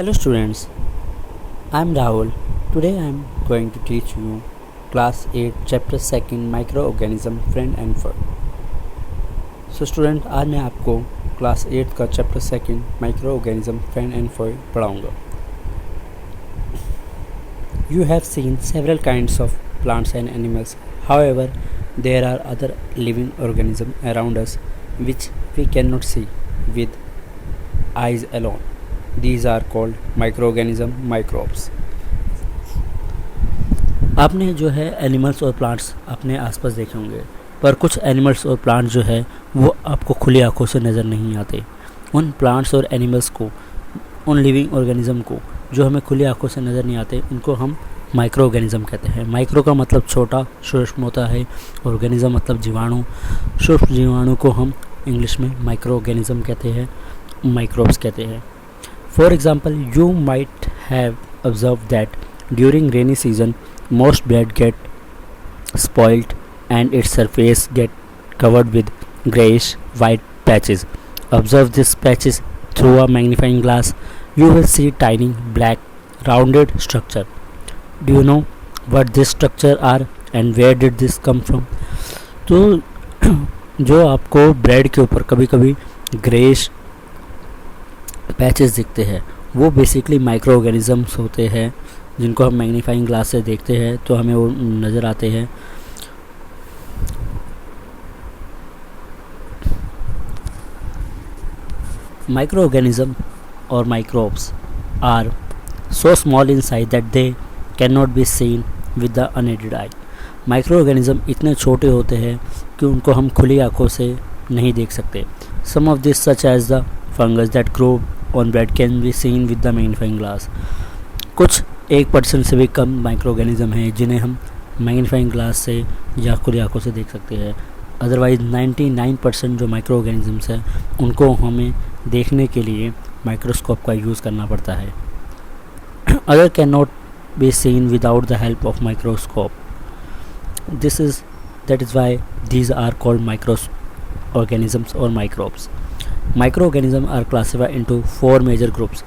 Hello students, I am Rahul. Today I am going to teach you class 8 chapter 2 microorganism friend and foe. So student, आज मैं आपको class 8 का chapter 2 microorganism friend and foe पढ़ाऊंगा. You have seen several kinds of plants and animals. However, there are other living organisms around us which we cannot see with eyes alone. These are called microorganism microbes. आपने जो है animals और plants अपने आसपास देखे होंगे, पर कुछ एनिमल्स और प्लांट्स जो है वो आपको खुली आंखों से नज़र नहीं आते. उन प्लांट्स और एनिमल्स को, उन लिविंग ऑर्गेनिज्म को जो हमें खुली आंखों से नज़र नहीं आते, उनको हम माइक्रो ऑर्गेनिज्म कहते हैं. माइक्रो का मतलब छोटा, सूक्ष्म होता है. ऑर्गेनिज्म मतलब जीवाणु. सूक्ष्म जीवाणु को हम इंग्लिश में माइक्रो ऑर्गेनिज्म कहते हैं, माइक्रोब्स कहते हैं. For example, you might have observed that during rainy season, most bread get spoiled and its surface get covered with grayish white patches. Observe these patches through a magnifying glass. You will see tiny black rounded structure. Do you know what this structure are and where did this come from? तो जो आपको bread के ऊपर कभी कभी greyish patches दिखते हैं, वो बेसिकली माइक्रो ऑर्गेनिजम्स होते हैं, जिनको हम मैग्नीफाइंग ग्लास से देखते हैं तो हमें वो नज़र आते हैं. माइक्रो ऑर्गेनिज्म और microbes are so small in size that they can not be seen with the unaided eye. Micro organism इतने छोटे होते हैं कि उनको हम खुली आंखों से नहीं देख सकते. Some of this such as the fungus that grow on bread can be seen with the magnifying glass. कुछ 1% से भी कम माइक्रो ऑर्गेनिज्म हैं जिन्हें हम मैग्नीफाइंग ग्लास से या खुली आंखों से देख सकते हैं. अदरवाइज 99% जो माइक्रो ऑर्गेनिजम्स हैं उनको हमें देखने के लिए माइक्रोस्कोप का यूज़ करना पड़ता है. Other can not be seen without the help of microscope. That is why these are called micro organisms or microbes. Microorganisms are classified into 4 major groups.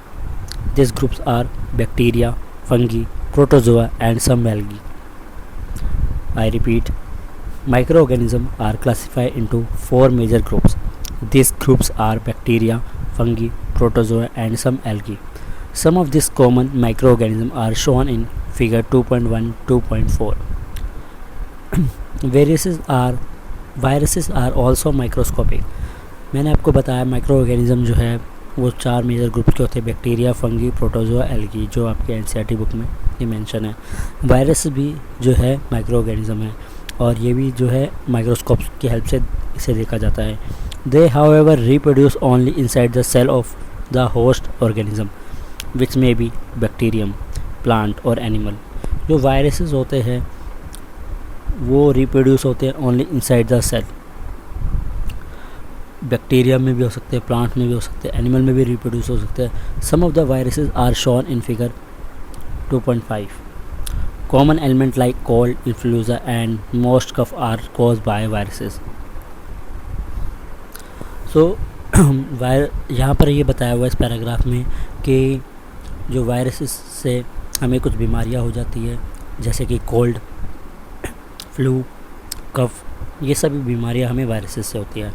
These groups are bacteria, fungi, protozoa and some algae. I repeat, microorganisms are classified into 4 major groups. These groups are bacteria, fungi, protozoa and some algae. Some of these common microorganisms are shown in figure 2.1, 2.4. Viruses are also microscopic. मैंने आपको बताया micro organism जो है वो 4 major group के होते हैं: bacteria, fungi, protozoa, algae, जो आपके एनसीईआरटी बुक में ये मेंशन है. वायरस भी जो है माइक्रो ऑर्गेनिज्म है और ये भी जो है माइक्रोस्कोप की हेल्प से इसे देखा जाता है. They however reproduce only inside the cell of the host organism which may be bacterium, plant और एनिमल. जो वायरसेस होते हैं वो रिप्रोड्यूस होते हैं only inside the cell. Bacteria में भी हो सकते हैं, प्लांट में भी हो सकते हैं, एनिमल में भी रिप्रोड्यूस हो सकते हैं. Some of the viruses are shown in figure 2.5. Common element like cold, influenza and most cough are caused by viruses. So यहाँ पर ये बताया हुआ है इस पैराग्राफ में कि जो वायरसेस से हमें कुछ बीमारियाँ हो जाती है, जैसे कि कोल्ड, फ्लू, कफ, ये सभी बीमारियां हमें वायरसेस से होती हैं.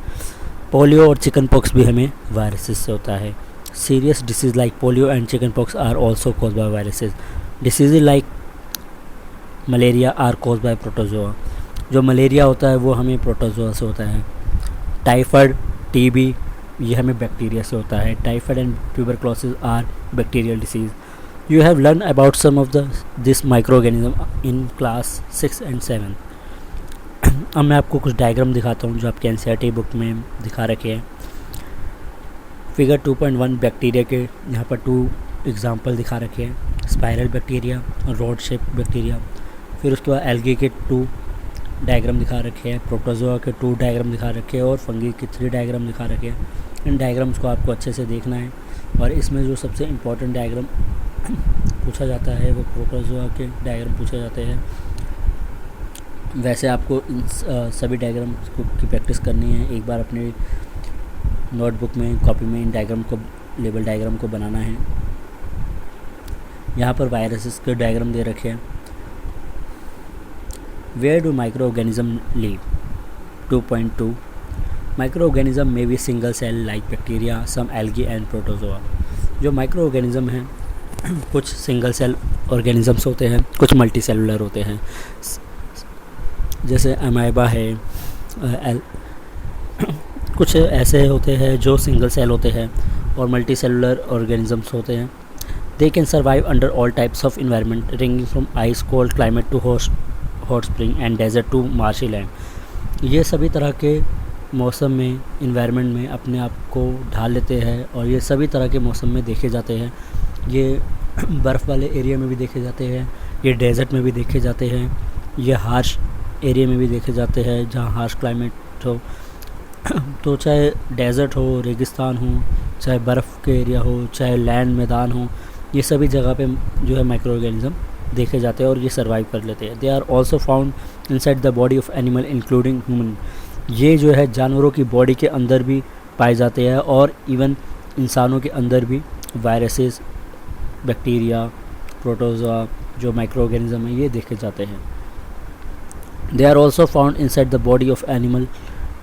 पोलियो और चिकन पॉक्स भी हमें वायरसेस से होता है. Serious disease like polio and chicken pox are also caused by viruses. Disease like malaria are caused by protozoa. जो मलेरिया होता है वो हमें प्रोटोजोआ से होता है. टाइफाइड, टीबी, ये हमें बैक्टीरिया से होता है. Typhoid and tuberculosis are bacterial disease. You have learned about some of this microorganism in class 6 and 7. अब मैं आपको कुछ डायग्राम दिखाता हूँ जो आपके एनसीईआरटी बुक में दिखा रखे हैं. फिगर 2.1 बैक्टीरिया के यहाँ पर 2 एग्जांपल दिखा रखे हैं: स्पाइरल बैक्टीरिया और रॉड शेप बैक्टीरिया. फिर उसके बाद एल्गी के 2 डायग्राम दिखा रखे हैं, प्रोटोजोआ के 2 डायग्राम दिखा रखे हैं और फंगी के 3 डायग्राम दिखा रखे हैं. इन डायग्राम्स को आपको अच्छे से देखना है और इसमें जो सबसे इम्पोर्टेंट डायग्राम पूछा जाता है वो प्रोटोजोआ के डायग्राम पूछे जाते हैं. वैसे आपको इन सभी डायग्राम की प्रैक्टिस करनी है. एक बार अपने नोटबुक में, कॉपी में इन डायग्राम को, लेबल डायग्राम को बनाना है. यहाँ पर वायरसेस के डायग्राम दे रखे हैं। Where do micro organism live? 2.2 micro organism में भी single cell like bacteria, some algae and protozoa. जो माइक्रो ऑर्गेनिज्म हैं कुछ सिंगल सेल ऑर्गेनिजम्स होते हैं, कुछ मल्टी सेलुलर होते हैं, जैसे अमाइबा है, कुछ ऐसे होते हैं जो सिंगल सेल होते हैं और मल्टी सेलुलर ऑर्गेनिजम्स होते हैं। They can survive under all types of environment ranging from ice cold climate to hot spring and desert to marshy land. ये सभी तरह के मौसम में, इन्वायरमेंट में अपने आप को ढाल लेते हैं और ये सभी तरह के मौसम में देखे जाते हैं। ये बर्फ़ वाले एरिया में भी देखे जाते हैं, ये डेजर्ट में भी देखे जाते हैं, ये हार्श एरिया में भी देखे जाते हैं जहाँ हार्श क्लाइमेट हो। तो चाहे डेजर्ट हो, रेगिस्तान हो, चाहे बर्फ़ के एरिया हो, चाहे लैंड मैदान हो, ये सभी जगह पे जो है माइक्रो ऑर्गेनिज्म देखे जाते हैं और ये सर्वाइव कर लेते हैं। They are also found inside the body of animal including human. ये जो है जानवरों की बॉडी के अंदर भी पाए जाते हैं और इवन इंसानों के अंदर भी वायरसेस, बैक्टीरिया, प्रोटोजोआ जो माइक्रो ऑर्गेनिज्म है ये देखे जाते हैं। They are also found inside the body of animal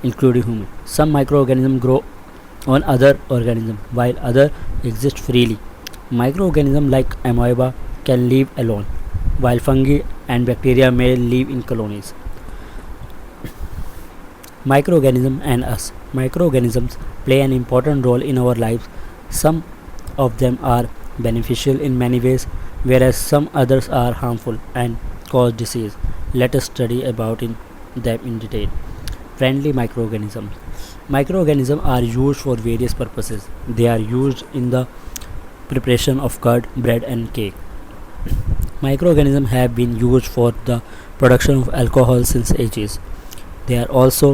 including human. Some micro organism grow on other organism while other exist freely. Microorganisms like amoeba can live alone while fungi and bacteria may live in colonies. Microorganisms and us. Microorganisms play an important role in our lives. Some of them are beneficial in many ways whereas some others are harmful and cause disease. Let us study about them in detail. Friendly microorganisms. Microorganisms are used for various purposes. They are used in the preparation of curd, bread and cake. Microorganisms have been used for the production of alcohol since ages. They are also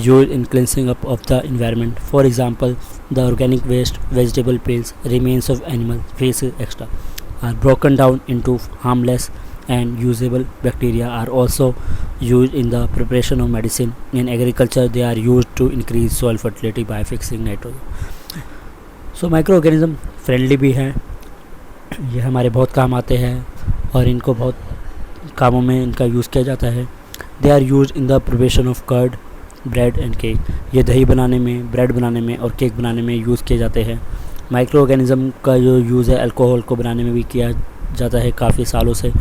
used in cleansing up of the environment. For example, the organic waste, vegetable peels, remains of animal feces, etc. are broken down into harmless and usable bacteria are also used in the preparation of medicine. In agriculture, they are used to increase soil fertility by fixing nitrogen. So microorganism friendly भी हैं, ये हमारे बहुत काम आते हैं और इनको बहुत कामों में इनका यूज़ किया जाता है। They are used in the preparation of curd, bread and cake. ये दही बनाने में, ब्रेड बनाने में और केक बनाने में यूज़ किए जाते हैं। माइक्रो ऑर्गेनिज्म का जो यूज़ है अल्कोहल को बनाने में भी किया जाता है काफ़ी सालों से।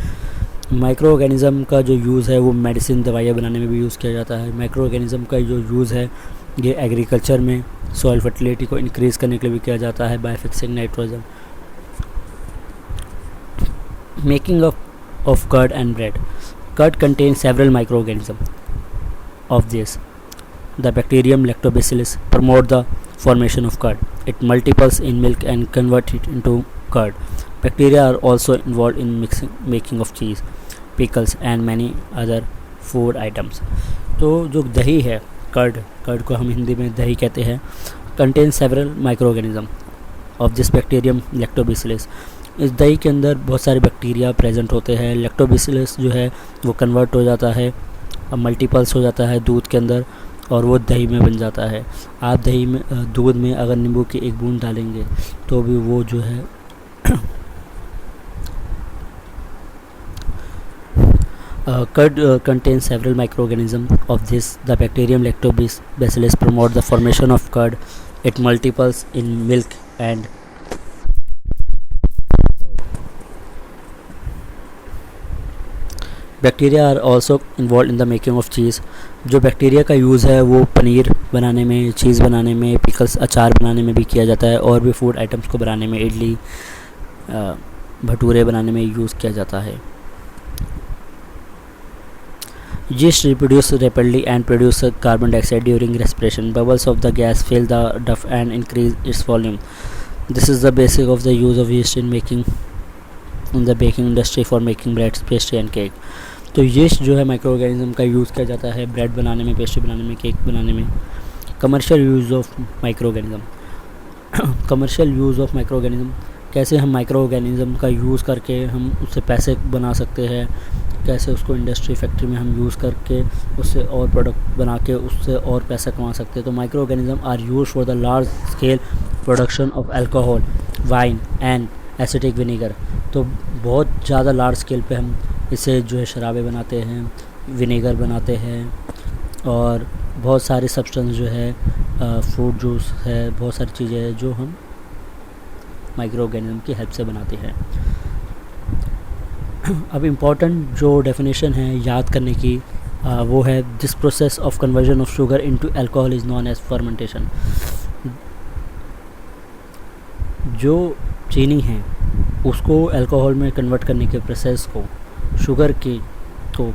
माइक्रो ऑर्गेनिज्म का जो यूज़ है वो मेडिसिन, दवाइयाँ बनाने में भी यूज़ किया जाता है। माइक्रो ऑर्गेनिज्म का जो यूज़ है ये एग्रीकल्चर में सॉइल फर्टिलिटी को इंक्रीज़ करने के लिए भी किया जाता है by fixing nitrogen. Making of curd and bread. Curd contains several microorganisms. Of this, the bacterium Lactobacillus promote the formation of curd. It multiples in milk and converts it into curd. Bacteria are also involved in making of cheese, pickles and many other food items. तो जो दही है, curd को हम हिंदी में दही कहते हैं, contains several microorganisms of this bacterium Lactobacillus. इस दही के अंदर बहुत सारे बैक्टीरिया प्रेजेंट होते हैं। लैक्टोबैसिलस जो है वो कन्वर्ट हो जाता है, मल्टीपल्स हो जाता है दूध के अंदर और वो दही में बन जाता है। आप दही में, दूध में अगर नींबू की एक बूंद डालेंगे तो भी वो जो है curd contains several microorganisms. Of this, the bacterium Lactobacillus promote the formation of curd. It multiples in milk and bacteria are also involve in the making of cheese. जो बैक्टीरिया का यूज़ है वो पनीर बनाने में, चीज़ बनाने में, पिकल्स अचार बनाने में भी किया जाता है और भी फूड आइटम्स को बनाने में, इडली भटूरे बनाने में यूज़ किया जाता है. Yeast reproduce rapidly and produce carbon dioxide during respiration. Bubbles of the gas fill the duct and increase its volume. This is the basic of the use of yeast in the baking industry for making bread, pastry and cake. तो yeast जो है micro organism का use किया जाता है bread बनाने में, pastry बनाने में, केक बनाने में. Commercial use of micro organism. Commercial use of micro organism, कैसे हम माइक्रो ऑर्गेनिज्म का यूज़ करके हम उससे पैसे बना सकते हैं, कैसे उसको इंडस्ट्री फैक्ट्री में हम यूज़ करके उससे और प्रोडक्ट बना के उससे और पैसा कमा सकते हैं. तो micro organism are use for the large scale production of alcohol, wine and acetic vinegar. तो बहुत ज़्यादा लार्ज स्केल पे हम इससे जो है शराबें बनाते हैं, विनेगर बनाते हैं, और बहुत सारे सब्सटेंस जो है फ्रूट जूस है, बहुत सारी चीज़ें हैं जो हम माइक्रो ऑर्गेनिज्म की हेल्प से बनाते हैं। अब इम्पॉर्टेंट जो डेफिनेशन है याद करने की वो है, this process of conversion of sugar into alcohol is known as fermentation. जो चीनी है उसको अल्कोहल में कन्वर्ट करने के प्रोसेस को, शुगर के को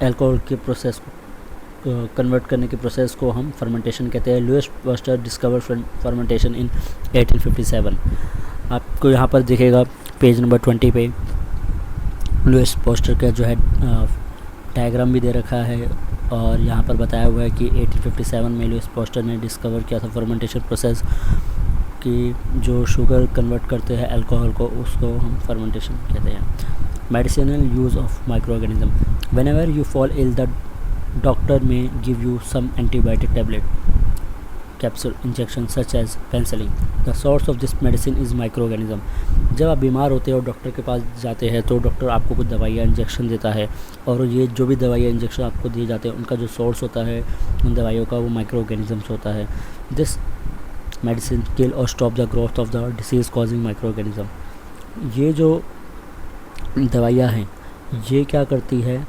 अल्कोहल के प्रोसेस को कन्वर्ट करने के प्रोसेस को हम फर्मेंटेशन कहते हैं। लुईस पास्चर डिस्कवर फर्मेंटेशन इन 1857। आपको यहाँ पर दिखेगा पेज नंबर 20 पे लुईस पास्चर का जो है डायग्राम भी दे रखा है, और यहाँ पर बताया हुआ है कि 1857 में लुईस पास्चर ने डिस्कवर किया था फर्मेंटेशन प्रोसेस, कि जो शुगर कन्वर्ट करते हैं अल्कोहल को, उसको हम फर्मेंटेशन कहते हैं। Medicinal use of micro organism. Whenever you fall ill the doctor may give you some antibiotic tablet, capsule, injection such as penicillin. The source of this medicine is micro organism. जब आप बीमार होते हैं और doctor के पास जाते हैं तो डॉक्टर आपको कुछ दवाइयाँ इंजेक्शन देता है, और ये जो भी दवाइयाँ इंजेक्शन आपको दिए जाते हैं उनका जो सोर्स होता है उन दवाइयों का, वो माइक्रो ऑर्गेनिजम्स होता है। दिस मेडिसिन किल और stop the growth of the disease causing micro organism. ये जो दवाइयाँ हैं ये क्या करती है,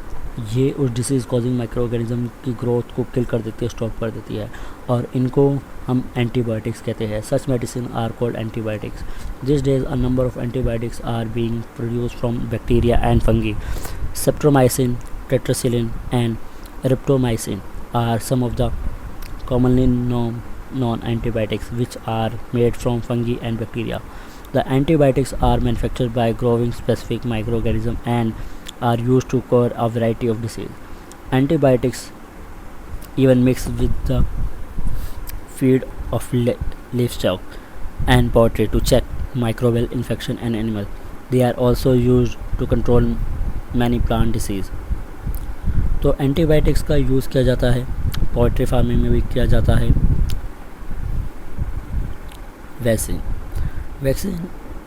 ये उस डिसीज़ कॉजिंग माइक्रो ऑर्गेनिज्म की ग्रोथ को किल कर देती है, स्टॉप कर देती है, और इनको हम एंटीबायोटिक्स कहते हैं। Such medicine are called antibiotics. These days a number of antibiotics are being produced from bacteria and fungi. Streptomycin, tetracycline and erythromycin are some of the commonly known antibiotics which are made from fungi and bacteria. The antibiotics are manufactured by growing specific microorganisms and are used to cure a variety of diseases. Antibiotics even mixed with the feed of livestock and poultry to check microbial infection in animals. They are also used to control many plant disease. तो antibiotics का use किया जाता है, poultry farming में भी किया जाता है। Vaccine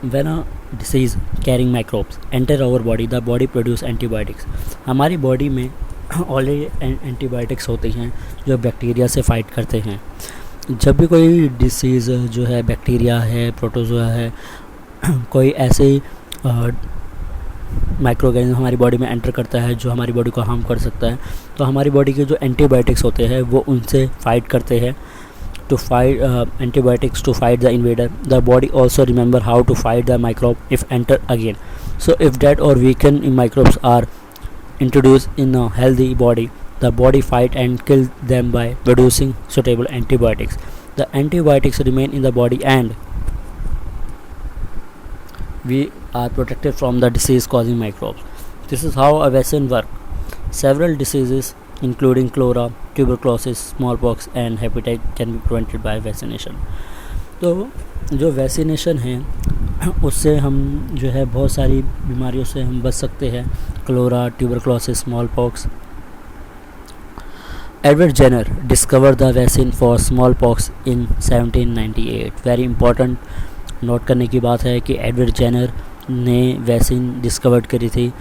when a disease carrying microbes enter our body, the body produce antibiotics. हमारी बॉडी में ऑलरेडी एंटीबायोटिक्स होती हैं जो बैक्टीरिया से फाइट करते हैं। जब भी कोई डिसीज़ जो है, बैक्टीरिया है, प्रोटोजोआ है, कोई ऐसे माइक्रो ऑर्गेनिज्म हमारी बॉडी में एंटर करता है जो हमारी बॉडी को हार्म कर सकता है, तो हमारी बॉडी के जो एंटीबायोटिक्स होते हैं वो उनसे फाइट करते हैं। to fight antibiotics to fight the invader. The body also remember how to fight the microbe if enter again. So if dead or weakened microbes are introduced in a healthy body, the body fight and kill them by producing suitable antibiotics. The antibiotics remain in the body and we are protected from the disease causing microbes. This is how a vaccine works. Several diseases including cholera, tuberculosis, smallpox and hepatitis can be prevented by vaccination. तो जो vaccination है उससे हम जो है बहुत सारी बीमारियों से हम बच सकते हैं। Cholera, tuberculosis, smallpox. Edward Jenner discover the vaccine for smallpox in 1798। Very important note करने की बात है कि एडवर्ड जेनर ने वैक्सीन डिस्कवर करी थी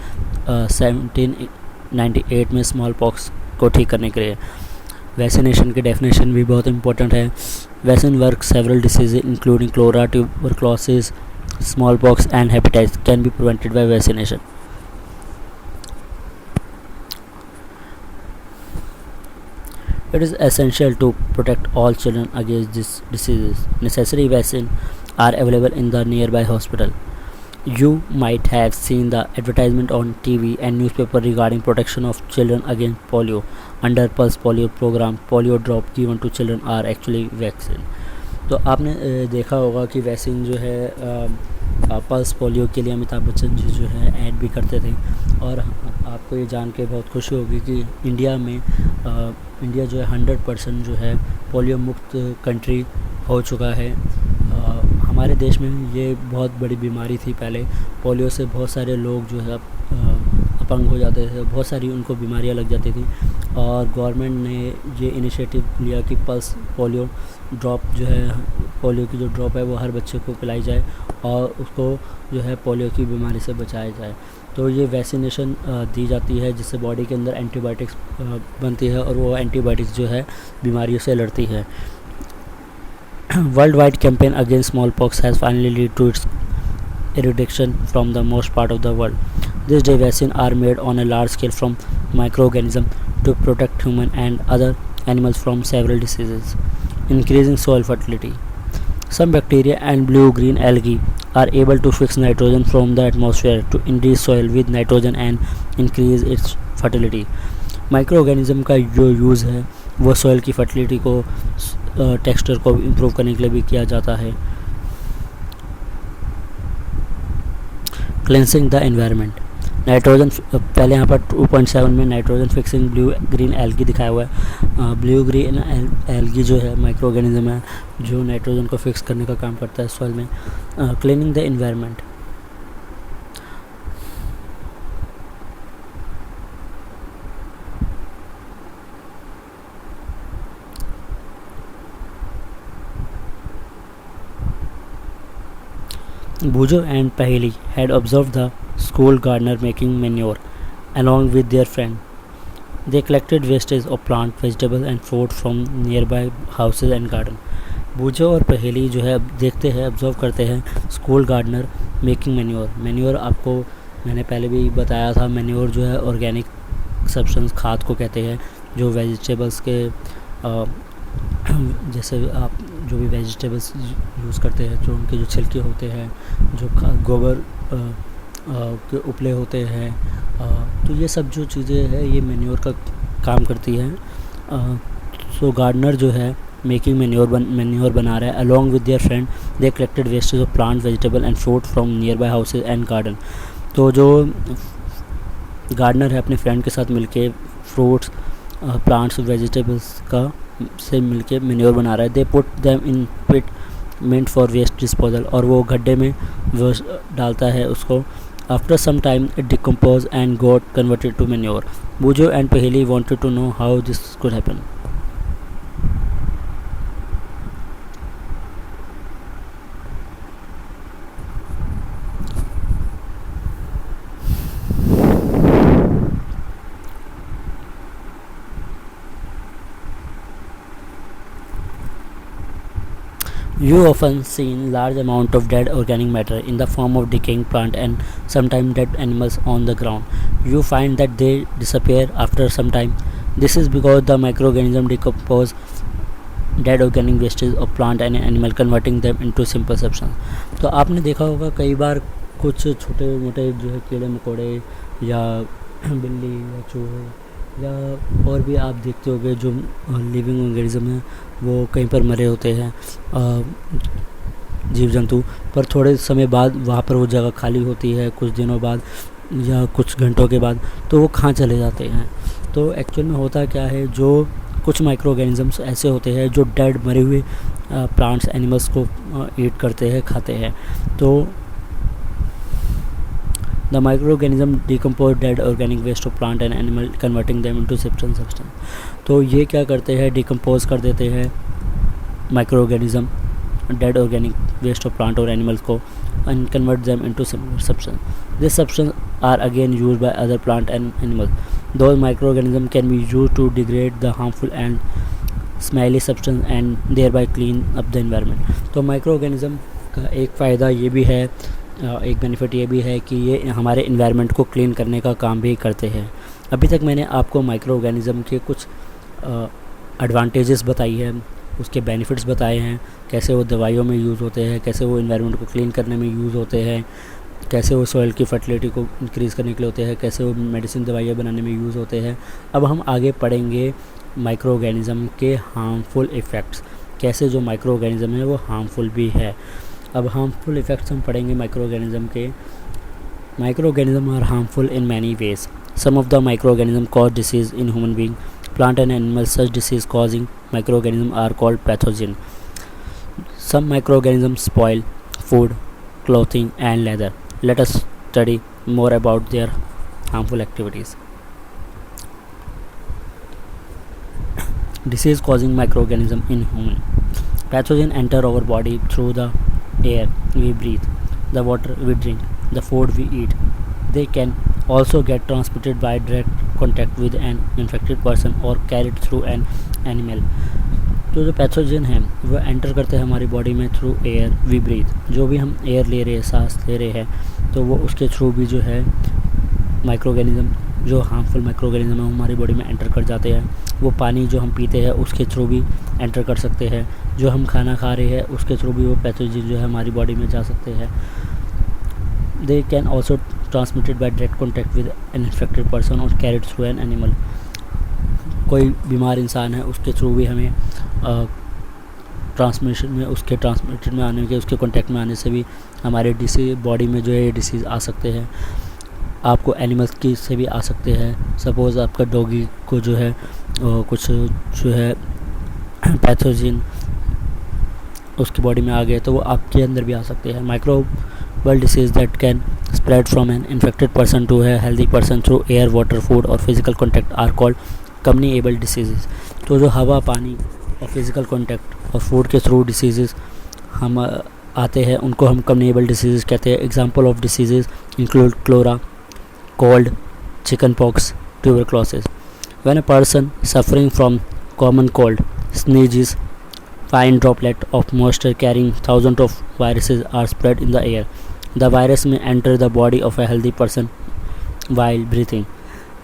1798 में स्मॉल पॉक्स को ठीक करने के लिए। वैक्सीनेशन की डेफिनेशन भी बहुत इंपॉर्टेंट है। Vaccine work several diseases including cholera, tuberculosis, small pox and hepatitis can be prevented by vaccination. It is essential to protect all children against these diseases. Necessary vaccines are available in the nearby hospital. You might have seen the advertisement on TV and newspaper regarding protection of children against polio. Under Pulse Polio program, polio drop given to children are actually vaccine. तो आपने देखा होगा कि vaccine जो है pulse polio के लिए अमिताभ बच्चन जी जो है ऐड भी करते थे। और आपको ये जान के बहुत खुशी होगी कि इंडिया जो है 100% जो है पोलियो मुक्त कंट्री हो चुका है। हमारे देश में ये बहुत बड़ी बीमारी थी पहले। पोलियो से बहुत सारे लोग जो है अपंग हो जाते थे, बहुत सारी उनको बीमारियां लग जाती थी। और गवर्नमेंट ने ये इनिशिएटिव लिया कि पल्स पोलियो ड्रॉप जो है, पोलियो की जो ड्रॉप है वो हर बच्चे को पिलाई जाए और उसको जो है पोलियो की बीमारी से बचाया जाए। तो ये वैक्सीनेशन दी जाती है जिससे बॉडी के अंदर एंटीबायोटिक्स बनती है और वो एंटीबायोटिक्स जो है बीमारियों से लड़ती है। World wide campaign against small pox has finally lead to its eradication from the most part of the world. This day vaccines are made on a large scale from microorganisms to protect human and other animals from several diseases, increasing soil fertility. Some bacteria and blue-green algae are able to fix nitrogen from the atmosphere to enrich soil with nitrogen and increase its fertility. Microorganism का जो use है वो soil की fertility को texture को improve करने के लिए भी किया जाता है। क्लेंसिंग द एनवायरनमेंट, नाइट्रोजन पहले यहाँ पर 2.7 में nitrogen fixing blue green algae दिखाया हुआ है। ब्लू ग्रीन एल्गी जो है माइक्रोऑर्गेनिज्म है जो नाइट्रोजन को फिक्स करने का काम करता है सॉइल में। Cleaning the environment, Bujo and Paheli had observed the school gardener making manure along with their friend. They collected wastage of plant, vegetable and fruit from nearby houses and garden. बूझो और पहेली जो है देखते हैं, observe करते हैं school gardener making manure. Manure आपको मैंने पहले भी बताया था, मैन्योर जो है ऑर्गेनिक सब्सटेंस खाद को कहते हैं जो वेजिटेबल्स के जैसे आप जो भी वेजिटेबल्स यूज़ करते हैं, जो उनके जो छिलके होते हैं, जो गोबर के उपले होते हैं, तो ये सब जो चीज़ें हैं ये मैन्योर का काम करती है। सो गार्डनर जो है मेकिंग मैन्योर बना रहा है along with their friend. They collected wastage of plant, vegetable and fruit from near by houses and garden. तो जो गार्डनर है अपने फ्रेंड के साथ मिलके फ्रूट्स, प्लांट्स, वेजिटेबल्स का से मिलके मैन्योर बना रहा है। They put them in pit meant for waste disposal, और वो गड्ढे में वो डालता है उसको। After some time it decompose and got converted to manure. Boojho and Paheli wanted to know how this could happen. You often seen large amount of dead organic matter in the form of decaying plant and sometimes dead animals on the ground. You find that they disappear after some time. This is because the microorganism decompose dead organic wastes of plant and animal, converting them into simple substance. तो आपने देखा होगा कई बार कुछ छोटे मोटे जो है कीड़े मकोड़े या बिल्ली या चूहे या और भी आप देखते होंगे जो लिविंग ऑर्गेनिज्म है वो कहीं पर मरे होते हैं जीव जंतु, पर थोड़े समय बाद वहाँ पर वो जगह खाली होती है, कुछ दिनों बाद या कुछ घंटों के बाद तो वो कहाँ चले जाते हैं। तो एक्चुअल में होता क्या है, जो कुछ माइक्रो ऑर्गेनिजम्स ऐसे होते हैं जो डेड मरे हुए प्लांट्स एनिमल्स को ईट करते हैं, खाते हैं। तो the micro organism decompose dead organic waste of plant and animal, converting them into substance. तो ये क्या करते हैं, डिकम्पोज कर देते हैं micro organism dead organic waste of plant और एनिमल्स को and convert them into substance. These substances are again used by other plant and animals. Those microorganisms can be used to degrade the harmful and smelly substance and thereby clean up the environment. तो microorganism का एक फ़ायदा ये भी है, एक benefit ये भी है कि ये हमारे इन्वायरमेंट को क्लीन करने का काम भी करते हैं। अभी तक मैंने आपको माइक्रोऑर्गेनिज्म के कुछ एडवांटेजेस बताई है, उसके बेनिफिट्स बताए हैं, कैसे वो दवाइयों में यूज़ होते हैं, कैसे वो इन्वायरमेंट को क्लीन करने में यूज़ होते हैं, कैसे वो सॉइल की फर्टिलिटी को इंक्रीज़ करने के लिए होते हैं, कैसे वो मेडिसिन दवाइयाँ बनाने में यूज़ होते हैं। अब हम आगे पढ़ेंगे माइक्रो ऑर्गेनिज़म के हार्मफुल इफ़ेक्ट्स, कैसे जो माइक्रो ऑर्गेनिज़म है वो हार्मफुल भी है। अब हार्मफुल इफ़ेक्ट्स हम पढ़ेंगे माइक्रो ऑर्गेनिज़म के। Micro organism are harmful in many ways. Some of the micro organism cause disease in human being, plant and animals. Such disease causing microorganisms are called pathogen. Some microorganisms spoil food, clothing and leather. Let us study more about their harmful activities. Disease causing microorganism in human. Pathogen enter our body through the air we breathe. the water we drink, the food we eat. They can also get transmitted by direct contact with an infected person or carried through an animal. तो जो pathogen हैं वो enter करते हैं हमारी body में through air we breathe. जो भी हम एयर ले रहे हैं, सांस ले रहे हैं, तो वो उसके थ्रू भी जो है माइक्रोऑर्गेनिज्म, जो हार्मफुल माइक्रोऑर्गेनिज्म है हमारी बॉडी में एंटर कर जाते हैं। वो पानी जो हम पीते हैं उसके थ्रू भी एंटर कर सकते हैं। जो हम खाना खा रहे हैं उसके थ्रू भी वो पैथोजन जो है हमारी बॉडी में जा सकते हैं। They can also transmitted by direct contact with N infected person और कैरिड थ्रू एन एनिमल। कोई बीमार इंसान है उसके थ्रू भी हमें ट्रांसमिशन में, उसके ट्रांसमिटेड में आने के, उसके कांटेक्ट में आने से भी हमारे बॉडी में जो है ये डिसीज़ आ सकते हैं। आपको एनिमल्स की से भी आ सकते हैं। सपोज़ आपका डॉगी को जो है कुछ जो है पैथोजन उसकी बॉडी में आ गए तो वो आपके अंदर भी आ सकते हैं। Microbial disease that can spread from an infected person to a healthy person through air, water, food और physical contact are called communicable disease. तो जो हवा, पानी और फिज़िकल कांटेक्ट और फूड के थ्रू डिसीज़ हम आते हैं उनको हम कम्युनिकेबल डिसीज़ कहते हैं। Example of disease include cholera, cold, chicken pox, tuberculosis. When a person suffering from common cold sneezes, fine droplet of moisture carrying thousands of viruses are spread in the air. The virus may enter the body of a healthy person while breathing.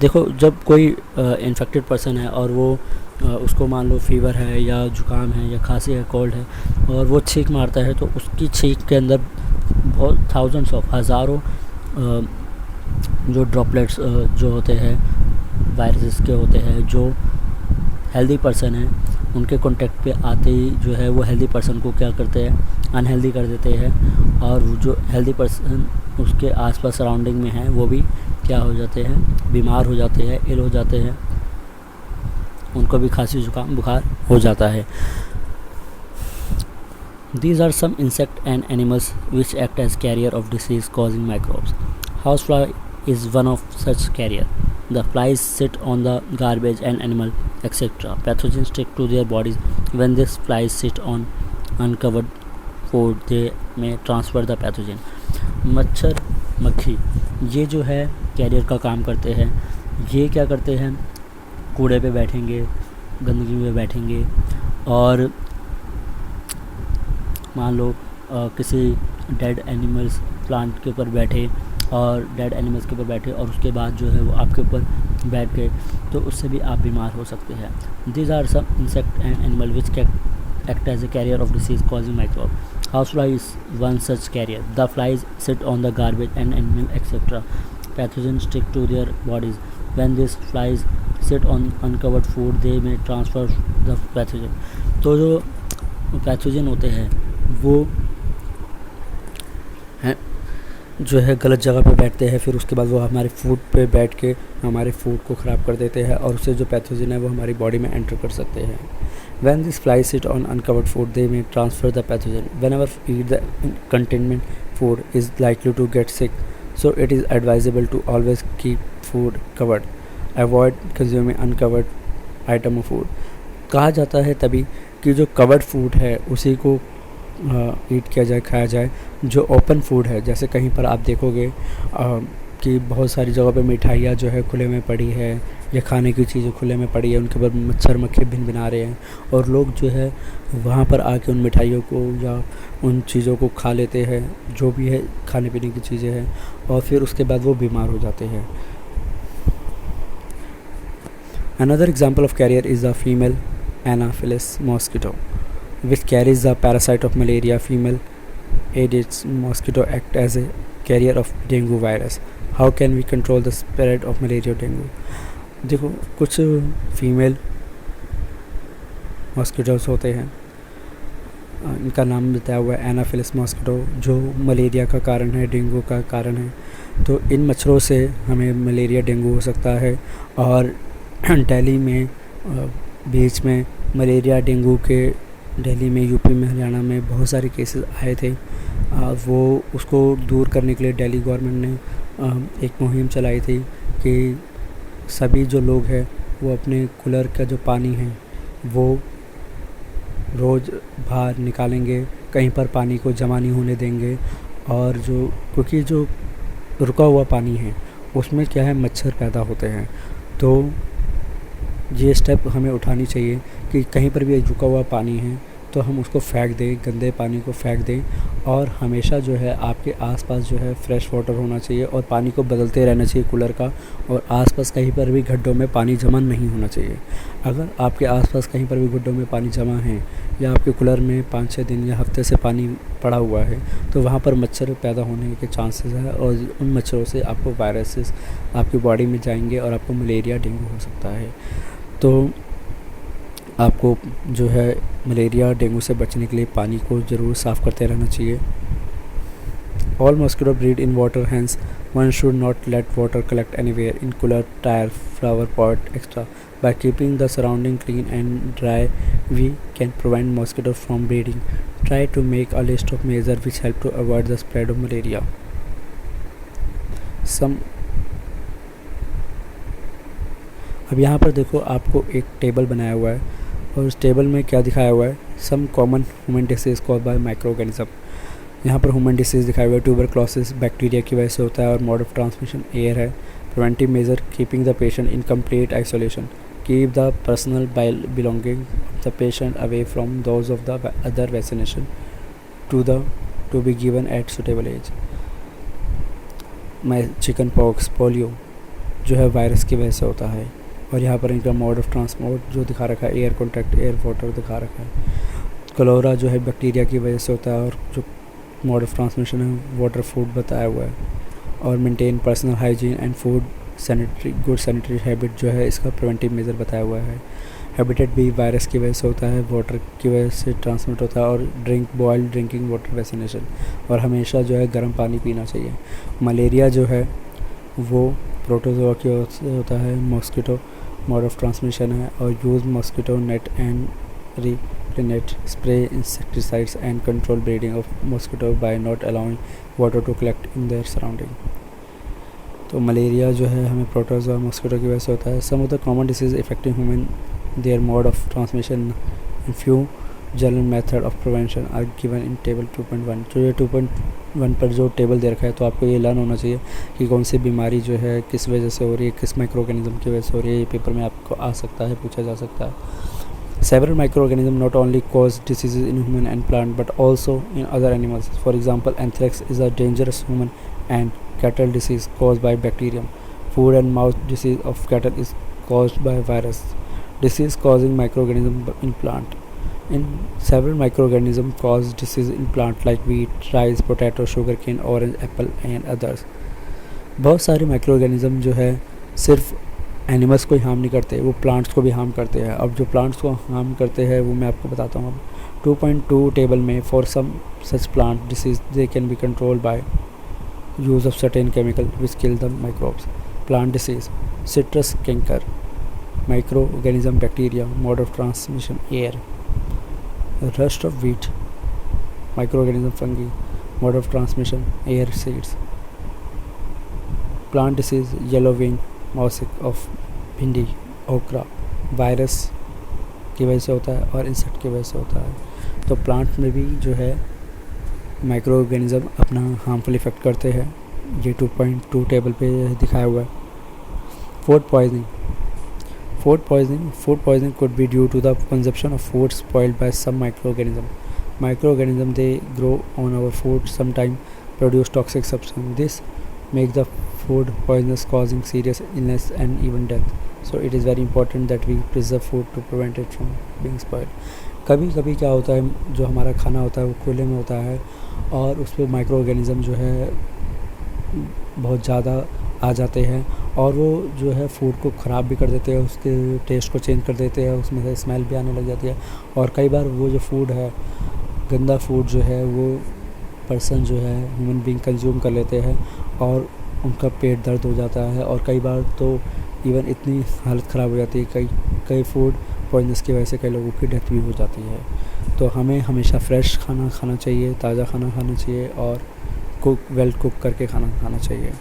देखो, जब कोई infected person है और वो उसको मान लो fever है या जुकाम है या खांसी है, कोल्ड है, और वो छींक मारता है तो उसकी छींक के अंदर बहुत थाउजेंड्स ऑफ, हज़ारों जो ड्रॉपलेट्स जो होते हैं वायरसेस के होते हैं, जो हेल्दी पर्सन है उनके कांटेक्ट पे आते ही जो है वो हेल्दी पर्सन को क्या करते हैं, अनहेल्दी कर देते हैं। और जो हेल्दी पर्सन उसके आसपास सराउंडिंग में है वो भी क्या हो जाते हैं, बीमार हो जाते हैं, इल हो जाते हैं, उनको भी खांसी जुकाम बुखार हो जाता है। These are some insect and animals which act as carrier of disease causing microbes. Housefly is one of such carrier. The flies sit on the garbage and animal, etc. Pathogens stick to their bodies. When these flies sit on uncovered food, they may transfer the pathogen. मच्छर, मक्खी ये जो है career का काम करते हैं। ये क्या करते हैं, कूड़े पे बैठेंगे, गंदगी में बैठेंगे और मान लो किसी डेड एनिमल्स प्लांट के ऊपर बैठे और डेड एनिमल्स के ऊपर बैठे और उसके बाद जो है वो आपके ऊपर बैठ गए तो उससे भी आप बीमार हो सकते हैं। These are some insect and animal which act as a carrier of disease causing microbe. Housefly is one such carrier. The flies sit on the garbage and animal, etc. Pathogens stick to their bodies. When these flies sit on uncovered food, they may transfer the pathogen. तो जो pathogen होते हैं वो हैं जो है गलत जगह पे बैठते हैं, फिर उसके बाद वो हमारे फूड पे बैठ के हमारे फूड को ख़राब कर देते हैं और उससे जो पैथोजन है वो हमारी बॉडी में एंटर कर सकते हैं। When these flies sit on uncovered food, they may transfer the pathogen. Whenever eat the containment food is likely to get sick, so it is advisable to always keep food covered. Avoid consuming uncovered item of food. कहा जाता है तभी कि जो covered food है उसी को ईट किया जाए, खाया जाए। जो ओपन फूड है, जैसे कहीं पर आप देखोगे कि बहुत सारी जगहों पे मिठाइयाँ जो है खुले में पड़ी है या खाने की चीज़ें खुले में पड़ी है, उनके ऊपर मच्छर मक्खी भिन रहे हैं और लोग जो है वहाँ पर आके उन मिठाइयों को या उन चीज़ों को खा लेते हैं, जो भी है खाने पीने की चीज़ें हैं, और फिर उसके बाद वो बीमार हो जाते हैं। Another example of carrier is the female Anopheles mosquito, which carries the parasite of malaria. Female Aedes mosquito act as a carrier of dengue virus. How can we control the spread of malaria or dengue? देखो, कुछ female mosquitoes होते हैं, इनका नाम बताया हुआ है Anopheles mosquito, जो मलेरिया का कारण है, डेंगू का कारण है। तो इन मच्छरों से हमें मलेरिया, डेंगू हो सकता है। और दिल्ली में बीच में मलेरिया डेंगू के दिल्ली में, यूपी में, हरियाणा में बहुत सारे केसेस आए थे। वो उसको दूर करने के लिए दिल्ली गवर्नमेंट ने एक मुहिम चलाई थी कि सभी जो लोग हैं वो अपने कूलर का जो पानी है वो रोज़ बाहर निकालेंगे, कहीं पर पानी को जमा नहीं होने देंगे और जो क्योंकि जो रुका हुआ पानी है उसमें क्या है, मच्छर पैदा होते हैं। तो ये स्टेप हमें उठानी चाहिए कि कहीं पर भी रुका हुआ पानी है तो हम उसको फेंक दें, गंदे पानी को फेंक दें। और हमेशा जो है आपके आसपास जो है फ्रेश वाटर होना चाहिए और पानी को बदलते रहना चाहिए कूलर का। और आसपास कहीं पर भी गड्ढों में पानी जमा नहीं होना चाहिए। अगर आपके आसपास कहीं पर भी गड्ढों में पानी जमा है या आपके कूलर में 5-6 दिन या हफ्ते से पानी पड़ा हुआ है तो वहाँ पर मच्छर पैदा होने के चांसेस है और उन मच्छरों से आपको वायरसेस आपकी बॉडी में जाएंगे और आपको मलेरिया, डेंगू हो सकता है। तो आपको जो है मलेरिया, डेंगू से बचने के लिए पानी को ज़रूर साफ़ करते रहना चाहिए। All mosquito breed in water, hence one should not let water collect anywhere in cooler, tyre, flower pot extra. By keeping the surrounding clean and dry we can prevent mosquito from breeding. Try to make a list of measure which help to avoid the spread of malaria. अब यहाँ पर देखो आपको एक table बनाया हुआ है और उस टेबल में क्या दिखाया हुआ है, some common human disease caused by micro organism. यहाँ पर ह्यूमन डिसीज दिखाया हुआ है, ट्यूबरक्लोसिस बैक्टीरिया की वजह से होता है और मोड ऑफ ट्रांसमिशन एयर है। Preventive measure, keeping the patient in complete isolation, keep the personal belonging of the patient away from those of the other vaccination to be given at suitable age. Chicken pox, polio जो है virus की वजह से होता है। और यहाँ पर इनका मोड ऑफ ट्रांसपोर्ट जो दिखा रखा है, एयर कॉन्टैक्ट, एयर वाटर दिखा रखा है। कलोरा जो है बैक्टीरिया की वजह से होता है और जो मोड ऑफ ट्रांसमिशन है वाटर फूड बताया हुआ है। और maintain personal hygiene and food sanitary good sanitary habit जो है इसका प्रिवेंटिव मेजर बताया हुआ है। हैबिटेट बी वायरस की वजह से होता है, वाटर की वजह से ट्रांसमिट होता है। और बॉइल्ड ड्रिंकिंग वाटर वैक्सीनेशन, और हमेशा जो है गर्म पानी पीना चाहिए। मलेरिया जो है वो प्रोटोजोआ की वजह से होता है, मॉस्किटो मोड ऑफ ट्रांसमिशन है। और use mosquito net and repellent, spray insecticides and control breeding of mosquito by not allowing water to collect in their surrounding. तो मलेरिया जो है हमें प्रोटोजोआ मॉस्किटो की वजह से होता है। Some of the common disease affecting human, their mode of transmission, few general method of prevention are given in table 2.1। जो ये 2.1 पर जो टेबल दे रखा है तो आपको ये लर्न होना चाहिए कि कौन सी बीमारी जो है किस वजह से हो रही है, किस माइक्रो ऑर्गेनिज्म की वजह से हो रही है। ये पेपर में आपको आ सकता है, पूछा जा सकता है। Several micro organism not only cause diseases in human and plant but also in other animals. For example, anthrax is a dangerous human and cattle disease cause by bacterium. Food and mouth disease of cattle is caused by virus. Disease causing microorganism in plant. In several microorganisms cause disease in plant like wheat, rice, potato, sugarcane, orange, apple and others. बहुत सारे micro organism जो है सिर्फ animals को ही harm नहीं करते, वो plants को भी हार्म करते हैं। अब जो प्लांट्स को हार्म करते हैं वो मैं आपको बताता हूँ। अब 2.2 टेबल में for some such plant disease they can be controlled by use of certain chemical which kill the microbes. Plant disease, citrus canker, microorganism bacteria, mode of transmission air. Rust of wheat, microorganism fungi, mode of transmission air, seeds. Plant disease, yellow wing mosaic of भिंडी, okra, virus की वजह से होता है और insect की वजह से होता है। तो प्लांट में भी जो है माइक्रो ऑर्गेनिज्म अपना हार्मफुल इफेक्ट करते हैं। ये 2.2 टेबल पे दिखाया हुआ है। Food poisoning could be due to the consumption of food spoiled by some microorganism. Microorganisms, they grow on our food, sometimes produce toxic substance. This makes the food poisonous, causing serious illness and even death. So it is very important that we preserve food to prevent it from being spoiled. कभी कभी क्या होता है, जो हमारा खाना होता है वो खुले में होता है और उस पर माइक्रो ऑर्गेनिज्म जो है बहुत ज़्यादा आ जाते हैं और वो जो है फूड को ख़राब भी कर देते हैं, उसके टेस्ट को चेंज कर देते हैं, उसमें से स्मेल भी आने लग जाती है। और कई बार वो जो फूड है, गंदा फूड जो है वो पर्सन जो है ह्यूमन बीइंग कंज्यूम कर लेते हैं और उनका पेट दर्द हो जाता है। और कई बार तो इवन इतनी हालत ख़राब हो जाती है, कई फूड पॉइजनस की वजह से कई लोगों की डेथ भी हो जाती है। तो हमें हमेशा फ्रेश खाना खाना चाहिए, ताज़ा खाना खाना चाहिए और वेल कुक करके खाना खाना चाहिए।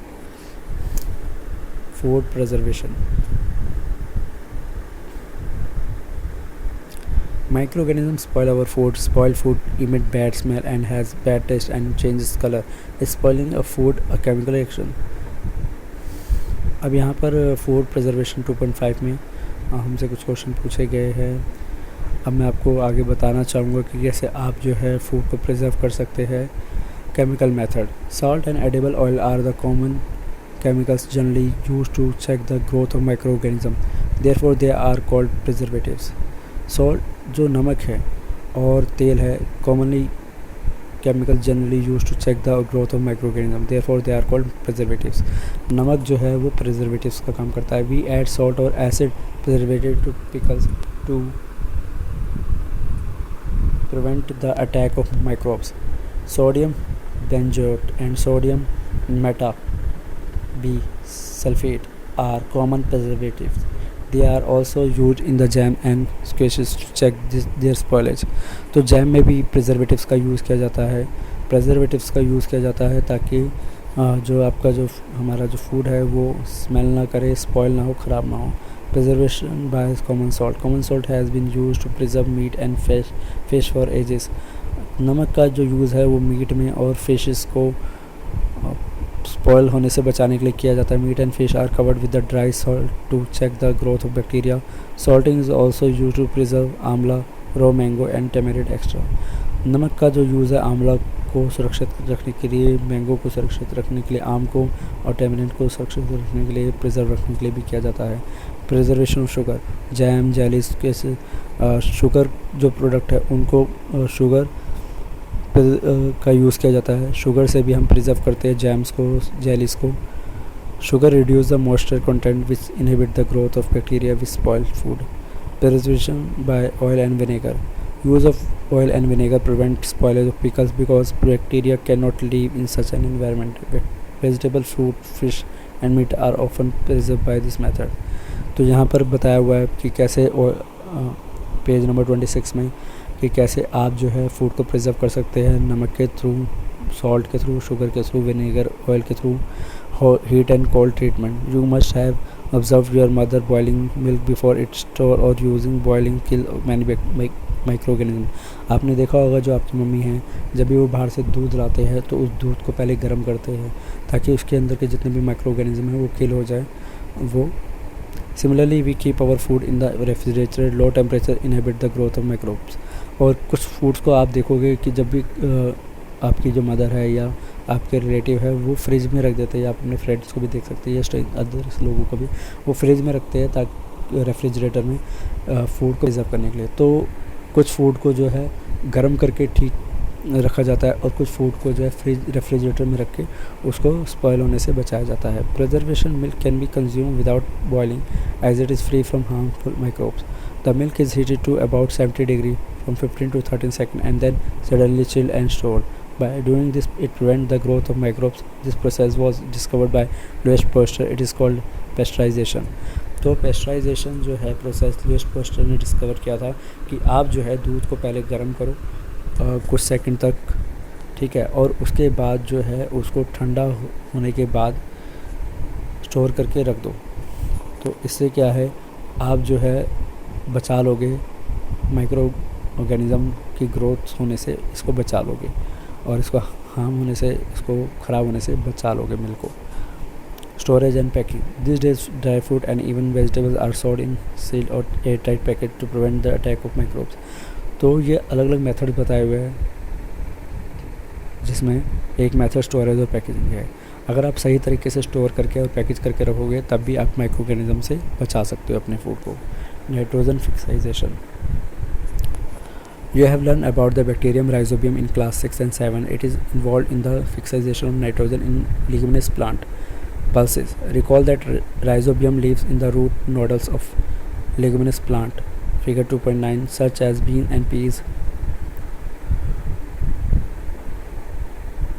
Food preservation, Microorganisms spoil our food. Spoiled food emit bad smell and has bad taste and changes color. Is spoiling a food a chemical reaction? अब यहाँ पर फूड प्रिजर्वेशन 2.5 में हमसे कुछ क्वेश्चन पूछे गए हैं। अब मैं आपको आगे बताना चाहूँगा कि कैसे आप जो है फूड को प्रिजर्व कर सकते हैं। Chemical method. Salt and edible oil are the common chemicals generally used to check the growth of microorganism, therefore they are called preservatives. Salt जो नमक है और तेल है commonly chemicals generally used to check the growth of microorganism, therefore they are called preservatives. नमक जो है वो preservatives का काम करता है. We add salt or acid preservative to pickles to prevent the attack of microbes. Sodium benzoate and sodium meta B sulfate are common preservatives. They are also used in the jam and squishes to check their spoilage. तो jam में भी preservatives का use किया जाता है. Preservatives का use किया जाता है ताकि जो आपका जो हमारा जो फूड है वो स्मेल ना करे, स्पॉइल ना हो, ख़राब ना हो. Preservation by common salt. Common salt has been used to preserve meat and fish for ages. नमक का जो यूज़ है वो मीट में और फिशेस को स्पॉइल होने से बचाने के लिए किया जाता है. Meat and fish are covered with the dry salt to check the growth of bacteria. Salting is also use to preserve amla, raw mango and tamarind extra. नमक का जो यूज़ है आंवला को सुरक्षित रखने के लिए, मैंगो को सुरक्षित रखने के लिए, आम को और टेमेरिड को सुरक्षित रखने के लिए, प्रिजर्व रखने के लिए भी किया जाता है. Preservation of sugar. Jam, jellies के शुगर जो प्रोडक्ट है उनको शुगर का यूज़ किया जाता है. शुगर से भी हम प्रिजर्व करते हैं जैम्स को, जेलीज को. Sugar reduce the moisture content which inhibit the growth of bacteria which spoil food. Preservation by oil and vinegar. Use of oil and vinegar prevent spoilage of pickles because bacteria can not live in such an environment. Vegetable, fruit, fish and meat are often preserve by this method. तो यहाँ पर बताया हुआ है कि कैसे page number 26 में कि कैसे आप जो है फूड को प्रिजर्व कर सकते हैं नमक के थ्रू, सॉल्ट के थ्रू, शुगर के थ्रू, विनेगर, ऑयल के through, heat and cold treatment. You must have observe your mother boiling milk before it store और यूजिंग बॉइलिंग किल मैनी माइक्रोऑर्गेनिज्म. आपने देखा होगा जो आपकी मम्मी हैं जब भी वो बाहर से दूध लाते हैं तो उस दूध को पहले गर्म करते हैं ताकि उसके अंदर के जितने भी माइक्रोऑर्गेनिज्म हैं वो किल हो जाए. वो Similarly, we keep our food in the refrigerator. Low temperature inhibit the growth of microbes. और कुछ फूड्स को आप देखोगे कि जब भी आपकी जो मदर है या आपके रिलेटिव है वो फ्रिज में रख देते हैं, या आप अपने फ्रेंड्स को भी देख सकते हैं या अदर लोगों को भी वो फ्रिज में रखते हैं ताकि रेफ्रिजरेटर में फूड को प्रिजर्व करने के लिए. तो कुछ फूड को जो है गर्म करके ठीक रखा जाता है और कुछ फूड को जो है रेफ्रिजरेटर में रख के उसको स्पॉइल होने से बचाया जाता है. Preservation milk can be consume without boiling as it is free from harmful microbes. The milk is heated to about 70 degree from 15 to 13 seconds and then suddenly chilled and stored. By doing this, it prevents the growth of microbes. This process was discovered by Louis Pasteur. It is called pasteurization. तो pasteurisation जो है process Louis Pasteur ने discover किया था कि आप जो है दूध को पहले गर्म करो कुछ सेकंड तक, ठीक है, और उसके बाद जो है उसको ठंडा होने के बाद स्टोर करके रख दो. तो इससे क्या है, आप जो है बचा लोगे माइक्रो ऑर्गेनिज़म की ग्रोथ होने से, इसको बचा लोगे और इसको हार्म होने से, इसको ख़राब होने से बचा लोगे मिल्क को. Storage and packing. These days dry fruit and even vegetables are stored in sealed और air tight packet to prevent the attack of microbes. तो ये अलग अलग मेथड बताए हुए हैं जिसमें एक मेथड स्टोरेज और पैकेजिंग है. अगर आप सही तरीके से स्टोर करके और पैकेज करके रखोगे तब भी आप माइक्रो ऑर्गेनिज़म से बचा सकते हो अपने फूड को. Nitrogen फिक्साइजेशन. You have learned about the bacterium Rhizobium in class 6 and 7. It is involved in the fixation of nitrogen in leguminous plant pulses. Recall that Rhizobium lives in the root nodules of leguminous plant, figure 2.9, such as beans and peas,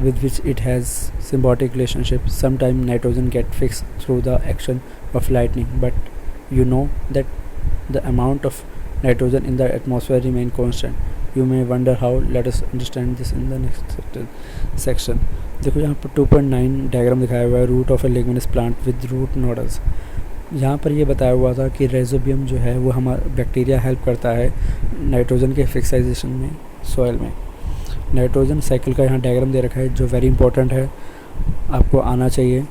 with which it has symbiotic relationship. Sometimes nitrogen get fixed through the action of lightning, but you know that the amount of nitrogen in the atmosphere remain constant. You may wonder how. Let us understand this in the next section. देखो यहाँ पर 2.9 diagram दिखाया हुआ है. Root of a leguminous plant with root nodules. यहाँ पर ये बताया हुआ था कि रेजोबियम जो है वो हमारा बैक्टीरिया हेल्प करता है नाइट्रोजन के फिक्साइजेशन में सॉइल में। नाइट्रोजन साइकिल का यहाँ डायग्राम दे रखा है जो वेरी इंपॉर्टेंट है, आपको आना चाहिए।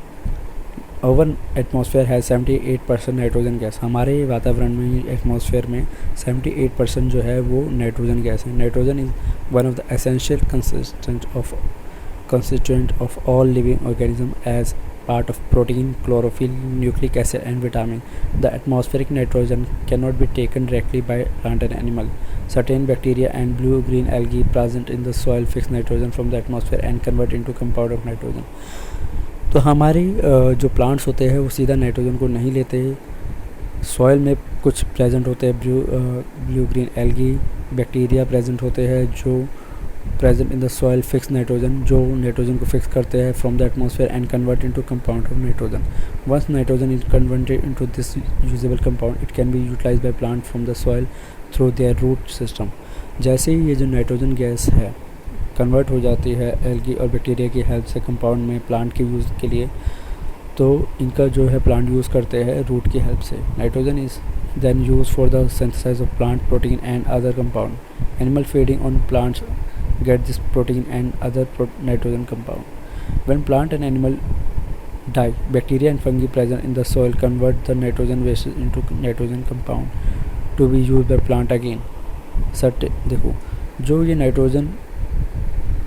ओवर एटमॉस्फेयर है 78% नाइट्रोजन गैस। हमारे वातावरण में एटमॉस्फेयर में 78% जो है वो नाइट्रोजन गैस है। Nitrogen is one of the essential constituent of all living organisms as part of protein, chlorophyll, nucleic acid and vitamin. The atmospheric nitrogen cannot be taken directly by plant and animal. Certain bacteria and blue-green algae present in the soil fix nitrogen from the atmosphere and convert into compound of nitrogen. तो हमारी जो plants होते हैं वो सीधा nitrogen को नहीं लेते। सॉइल में कुछ प्रेजेंट होते हैं blue green algae bacteria present होते हैं जो present in the soil fix nitrogen, जो नाइट्रोजन को फिक्स करते हैं from the atmosphere and convert into compound of nitrogen. Once nitrogen is converted into this usable compound it can be utilized by plant from the soil through their root system. जैसे ही ये जो nitrogen gas है convert हो जाती है algae और bacteria की हेल्प से कंपाउंड में प्लांट के यूज़ के लिए, तो इनका जो है प्लांट यूज़ करते हैं रूट की हेल्प से। Nitrogen is then use for the synthesize of plant protein and other compound. Animal feeding on plants get this protein and other nitrogen compound. When plant and animal die, bacteria and fungi present in the soil convert the nitrogen waste into nitrogen compound to be used by plant again. देखो जो ये nitrogen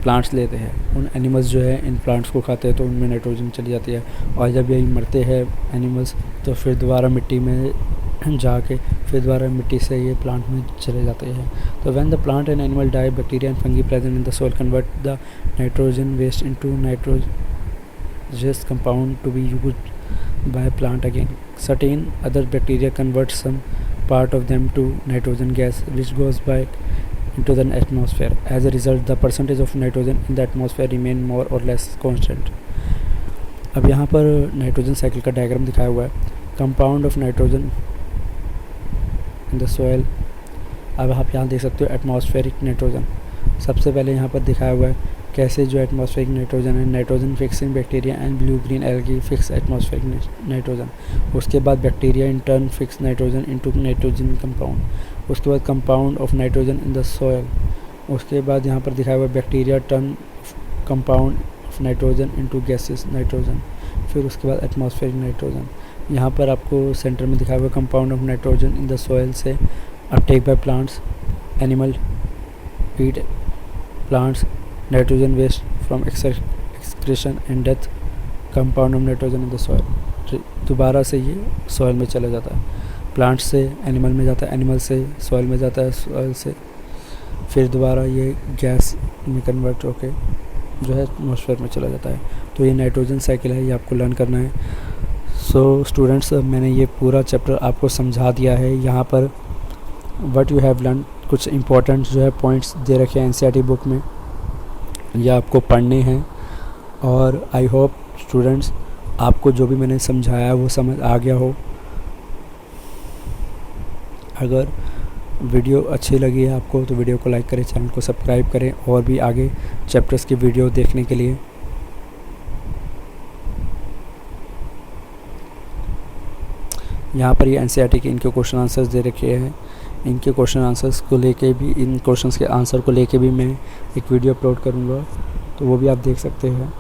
plants लेते हैं उन animals जो है in plants को खाते हैं तो उनमें नाइट्रोजन चली जाती है, और जब यही मरते हैं एनिमल्स तो फिर दोबारा मिट्टी में जाके फिर दोबारा मिट्टी से ये प्लांट में चले जाते हैं। तो when the plant and animal die bacteria and fungi present in the soil convert the nitrogen waste into nitrogenous compound to be used by plant again. Certain other bacteria convert some part of them to nitrogen gas which goes back into the atmosphere. As a result, the percentage of nitrogen in the atmosphere remain more or less constant. अब यहाँ पर nitrogen cycle का diagram दिखाया हुआ है। Compound of nitrogen in the soil. अब आप यहाँ देख सकते हो एटमॉस्फेरिक नाइट्रोजन। सबसे पहले यहाँ पर दिखाया हुआ है कैसे जो एटमॉस्फेरिक नाइट्रोजन है, nitrogen fixing bacteria and blue green algae fix atmospheric nitrogen. उसके बाद bacteria in turn fix nitrogen into nitrogen compound. उसके बाद compound of nitrogen in the soil. उसके बाद यहाँ पर दिखाया हुआ bacteria turn compound of nitrogen into gases nitrogen. फिर उसके बाद एटमॉस्फेरिक नाइट्रोजन। यहाँ पर आपको सेंटर में दिखाया हुआ compound of nitrogen in the soil से uptake by plants, animal feed plants, nitrogen waste from excretion and death, compound of nitrogen in the soil. दोबारा से ये सॉइल में चला जाता है, प्लांट से एनिमल में जाता है, एनिमल से सॉइल में जाता है, सॉइल से फिर दोबारा ये गैस में कन्वर्ट होके जो है एटमॉस्फेयर में चला जाता है। तो ये नाइट्रोजन साइकिल है, ये आपको लर्न करना है। सो स्टूडेंट्स, मैंने ये पूरा चैप्टर आपको समझा दिया है। यहाँ पर व्हाट यू हैव लर्न कुछ इंपॉर्टेंट जो है पॉइंट्स दे रखे हैं एनसीईआरटी बुक में, ये आपको पढ़ने हैं। और आई होप स्टूडेंट्स आपको जो भी मैंने समझाया वो समझ आ गया हो। अगर वीडियो अच्छी लगी है आपको तो वीडियो को लाइक करें, चैनल को सब्सक्राइब करें और भी आगे चैप्टर्स की वीडियो देखने के लिए। यहाँ पर ये एनसीईआरटी के इनके क्वेश्चन आंसर्स दे रखे हैं। इनके क्वेश्चन आंसर्स को लेके भी, इन क्वेश्चंस के आंसर को लेके भी मैं एक वीडियो अपलोड करूँगा, तो वो भी आप देख सकते हैं।